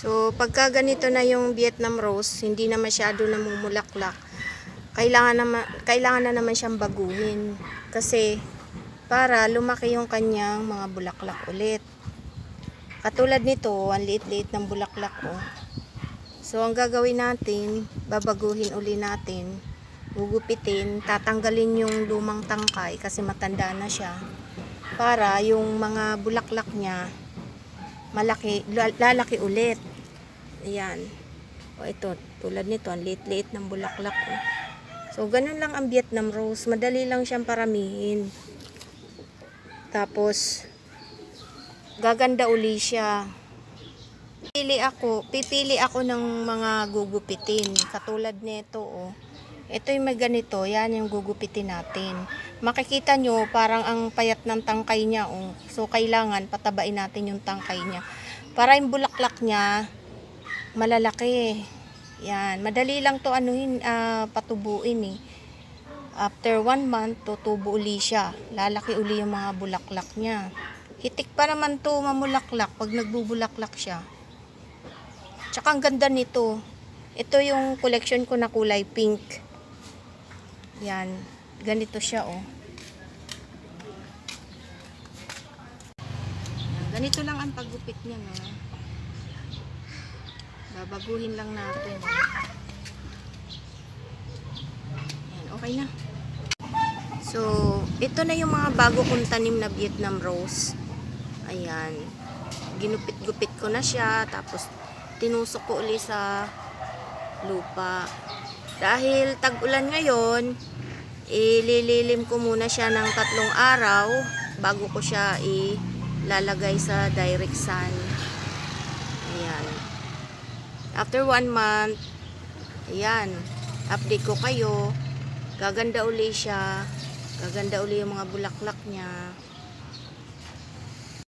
So, pagka ganito na yung Vietnam rose, hindi na masyado namumulaklak. Kailangan na naman siyang baguhin. Kasi, para lumaki yung kanyang mga bulaklak ulit. Katulad nito, ang liit-liit ng bulaklak oh. So, ang gagawin natin, babaguhin uli natin, gugupitin, tatanggalin yung lumang tangkay kasi matanda na siya. Para yung mga bulaklak niya, lalaki ulit. Ayan. O ito, tulad nito, ang liit-liit ng bulaklak oh. So, ganun lang ang Vietnam rose. Madali lang siyang paramihin. Tapos, gaganda uli siya. Pipili ako ng mga gugupitin. Katulad nito, oh. Ito yung may ganito. Yan yung gugupitin natin. Makikita nyo, parang ang payat ng tangkay niya, oh. So, kailangan patabain natin yung tangkay niya. Para yung bulaklak niya, malalaki. Yan. Madali lang to patubuin eh. After 1 month, tutubo uli siya. Lalaki uli yung mga bulaklak niya. Hitik pa naman to mamulaklak pag nagbubulaklak siya. Tsaka ang ganda nito. Ito yung collection ko na kulay pink. Yan. Ganito siya oh. Yan. Ganito lang ang paggupit niya no. Babaguhin lang natin. Yan. Okay na. So, ito na yung mga bago kong tanim na Vietnam rose. Ayan. Ginupit-gupit ko na siya. Tapos, tinusok ko uli sa lupa. Dahil tag-ulan ngayon, ilililim ko muna siya ng 3 araw bago ko siya ilalagay sa direct sun. Ayan. After 1 month, ayan, update ko kayo. Gaganda uli siya. Gaganda uli yung mga bulaklak niya.